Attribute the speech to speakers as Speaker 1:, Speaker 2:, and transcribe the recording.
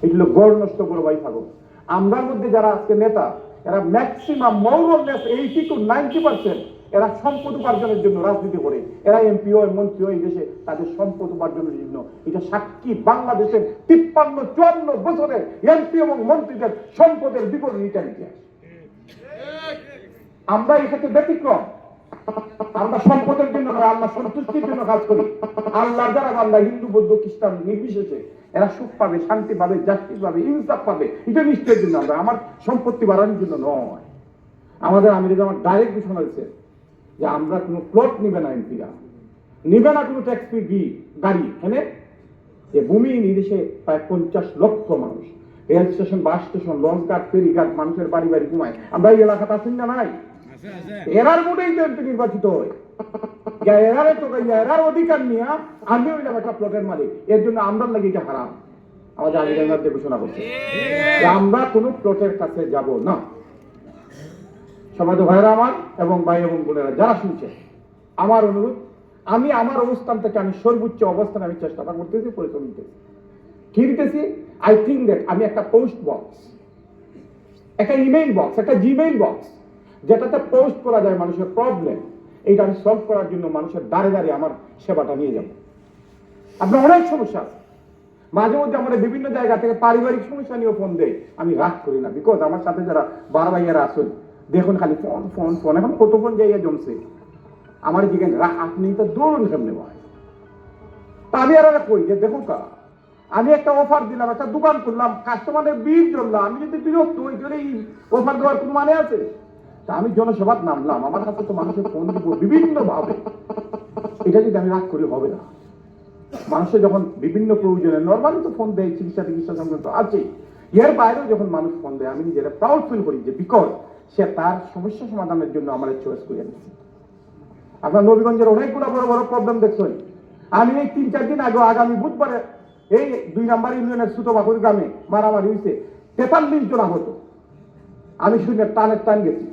Speaker 1: এগুলো গড় নষ্ট করে ভাই থাকো। আমরার মধ্যে যারা আজকে নেতা, এরা ম্যাক্সিমাম মৌরলেস 80 to 90% এরা সম্পদ উপার্জনের জন্য রাজনীতি করে। এরা এমপি হয়, মন্ত্রী হয়, দেশে তাদের সম্পদ উপার্জনের জন্য। এটা সাক্ষী বাংলাদেশের 53-54 বছরের এমপি এবং মন্ত্রীদের সম্পদের বিপরীত ইতিহাস। আমরা এটাকে ব্যতিক্রম। আমরা সম্পদের জন্য নয়, আল্লাহ সন্তুষ্টির জন্য কাজ করি। আল্লাহ যারা বান্দা, হিন্দু বৌদ্ধ খ্রিস্টান নির্বিশেষে, এরা সুখ পাবে, শান্তি পাবে, জাস্টিস পাবে, ইনসাফ পাবে, এটা নিশ্চয়ের জন্য। আমরা আমার সম্পত্তি বাড়ানোর জন্য নয়। আমাদের আমেরিকা আমার ডাইরেক্ট ঘোষণা হয়েছে যে আমরা কোনো প্লট নিবে না, এমপিরা নিবে না কোনো ট্যাক্স ফ্রি গাড়ি। এখানে যে ভূমি নির্দেশে প্রায় 50 লক্ষ মানুষ, rail station, bus station, launch ঘাট, ফেরি ঘাট, মানুষের বাড়ি বাড়ি ঘুমায়। আমরা এই এলাকাটা আছি না নাই? এরার মধ্যেই তো এমপি নির্বাচিত হয়। এরারে তো এরার অধিকার নিয়ে আমি হইলাম একটা প্লটের মালিক। এর জন্য আমরা লাগে এটা হারাম। আমাদের আমেরিকার ঘোষণা করছে আমরা কোনো প্লটের কাছে যাব না। সমাজ ভাইরা আমার এবং ভাই এবং বোনেরা যারা শুনছে, আমার অনুরোধ, আমি আমার অবস্থান থেকে আমি সর্বোচ্চ অবস্থানে আমি চেষ্টাটা করতেছি, পরিশ্রম দিতেছি। কি দিতেছি? আই থিঙ্ক দ্যাট আমি একটা পোস্ট বক্স, একটা ইমেইল বক্স, একটা জিমেইল বক্স, যেটাতে পোস্ট করা যায় মানুষের প্রবলেম, এইটা আমি সলভ করার জন্য মানুষের দাঁড়ে দাঁড়িয়ে আমার সেবাটা নিয়ে যাব। আপনার অনেক সমস্যা আছে, মাঝে মধ্যে আমাদের বিভিন্ন জায়গা থেকে পারিবারিক সমস্যা নিয়েও ফোন দেয়। আমি রাগ করি না, বিকজ আমার সাথে যারা বারো ভাইয়ারা আসুন, দেখুন খালি ফোন ফোন ফোন, এখন কত ফোন যাইয়া জমছে আমার জিজ্ঞেস, আপনি তো দৌড়ুন সামনে ভাই। তা আমি আর কই যে দেখুন কা, আমি একটা অফার দিলাম, একটা দোকান করলাম, কাস্টমারের বীর জ্বললাম, আমি যদি বিরক্ত ওই করে এই অফার দেওয়ার কোনো মানে আছে? তা আমি জনসেবাত নামলাম, আমার কাছে তো মানুষের ফোন দিব বিভিন্ন ভাবে, এটা যদি আমি রাগ করি হবে না। মানুষের যখন বিভিন্ন প্রয়োজনে নর্মালি তো ফোন দেয়, চিকিৎসা সংক্রান্ত আছে, এর বাইরেও যখন মানুষ ফোন দেয়, আমি নিজেরা প্রাউড ফিল করি যে বিকজ সে তার সমস্যা সমাধানের জন্য আমার চয়েস করে নিচ্ছে। আপনার নবীগঞ্জের অনেকগুলো বড় বড় প্রবলেম দেখছেন। আমি এই 3-4 দিন আগে, আগামী বুধবারে এই 2 নম্বর ইউনিয়নের সুতবাকুর গ্রামে মারামারি হয়েছে, 43 জন আহত। আমি শুনে টানের টান গেছি।